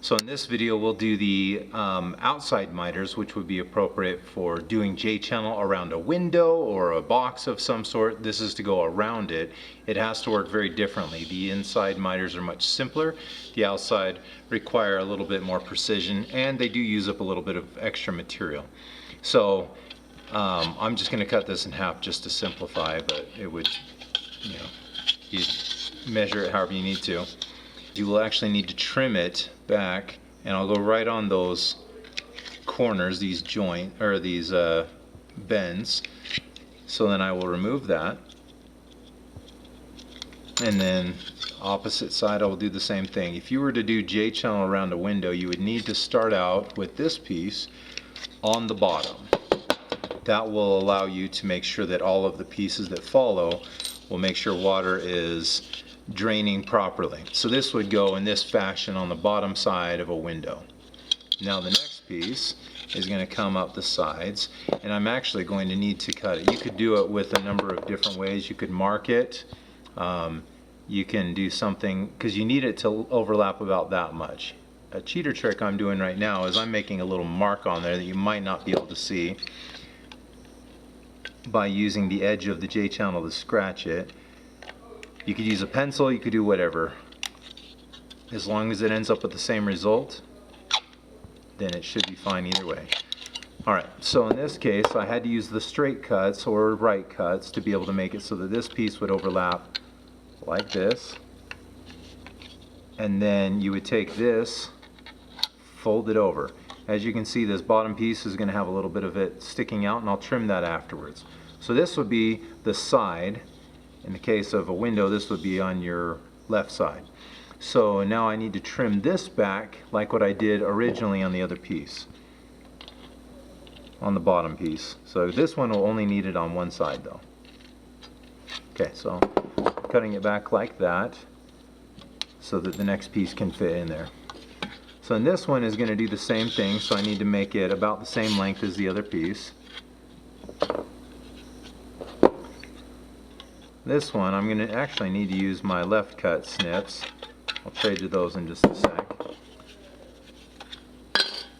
So in this video we'll do the outside miters, which would be appropriate for doing J-channel around a window or a box of some sort. This is to go around it. It has to work very differently. The inside miters are much simpler. The outside require a little bit more precision, and they do use up a little bit of extra material. So I'm just going to cut this in half just to simplify, but it would, you measure it however you need to. You will actually need to trim it back, and I'll go right on those corners, these these bends. So then I will remove that, and then opposite side I will do the same thing. If you were to do J-channel around a window, you would need to start out with this piece on the bottom. That will allow you to make sure that all of the pieces that follow will make sure water is draining properly. So this would go in this fashion on the bottom side of a window. Now the next piece is going to come up the sides, and I'm actually going to need to cut it. You could do it with a number of different ways. You could mark it. You can do something, because you need it to overlap about that much. A cheater trick I'm doing right now is I'm making a little mark on there that you might not be able to see by using the edge of the J-channel to scratch it. You could use a pencil, you could do whatever. As long as it ends up with the same result, then it should be fine either way. Alright, so in this case I had to use the straight cuts or right cuts to be able to make it so that this piece would overlap like this. And then you would take this, fold it over. As you can see, this bottom piece is going to have a little bit of it sticking out, and I'll trim that afterwards. So this would be the side. In the case of a window, this would be on your left side. So now I need to trim this back like what I did originally on the other piece, on the bottom piece. So this one will only need it on one side though. Okay, so cutting it back like that so that the next piece can fit in there. So in this one is going to do the same thing, so I need to make it about the same length as the other piece. This one I'm going to actually need to use my left cut snips. I'll trade to those in just a sec.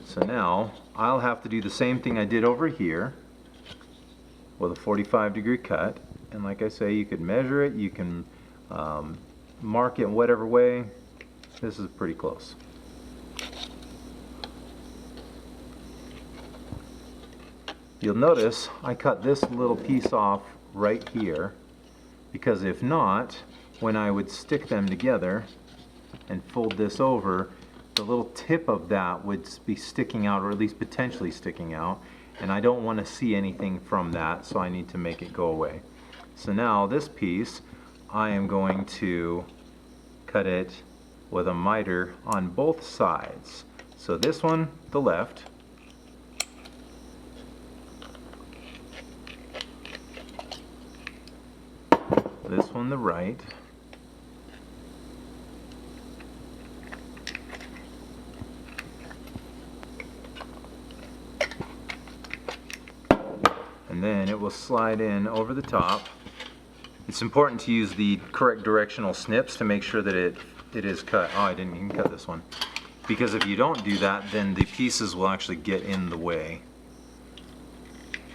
So now I'll have to do the same thing I did over here with a 45-degree cut, and like I say, you could measure it, you can mark it in whatever way. This is pretty close. You'll notice I cut this little piece off right here, because if not, when I would stick them together and fold this over, the little tip of that would be sticking out, or at least potentially sticking out, and I don't want to see anything from that, so I need to make it go away. So now this piece, I am going to cut it with a miter on both sides. So this one, the left, this one the right, and then it will slide in over the top. It's important to use the correct directional snips to make sure that it is cut. Oh, I didn't even cut this one. Because if you don't do that, then the pieces will actually get in the way.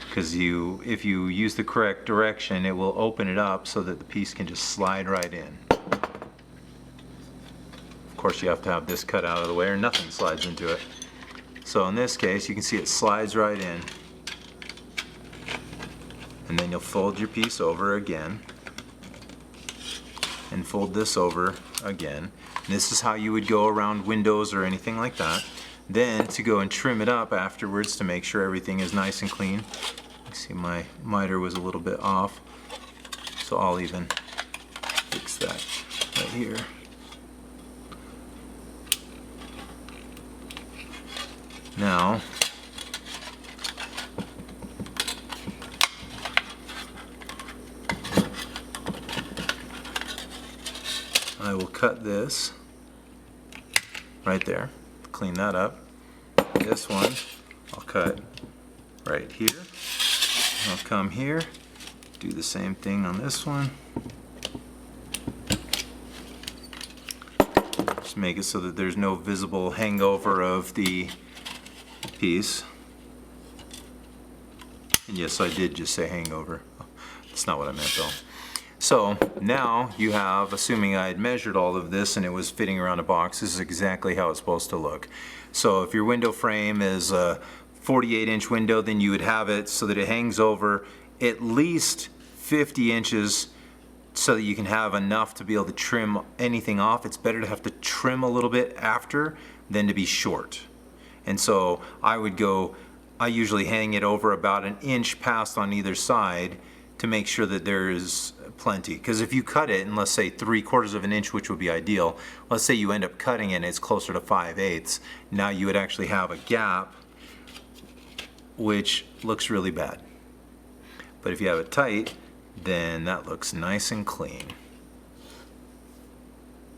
Because if you use the correct direction, it will open it up so that the piece can just slide right in. Of course, you have to have this cut out of the way or nothing slides into it. So in this case, you can see it slides right in. And then you'll fold your piece over again and fold this over again. And this is how you would go around windows or anything like that. Then to go and trim it up afterwards to make sure everything is nice and clean. See, my miter was a little bit off, so I'll even fix that right here. Now I will cut this right there, clean that up. This one I'll cut right here. I'll come here, do the same thing on this one. to make it so that there's no visible hangover of the piece. And yes, I did just say hangover. That's not what I meant though. So now you have, assuming I had measured all of this and it was fitting around a box, this is exactly how it's supposed to look. So if your window frame is a 48-inch window, then you would have it so that it hangs over at least 50 inches so that you can have enough to be able to trim anything off. It's better to have to trim a little bit after than to be short. And so I usually hang it over about an inch past on either side to make sure that there is plenty. Because if you cut it, and let's say 3/4 of an inch, which would be ideal, let's say you end up cutting it and it's closer to 5/8, now you would actually have a gap which looks really bad. But if you have it tight, then that looks nice and clean.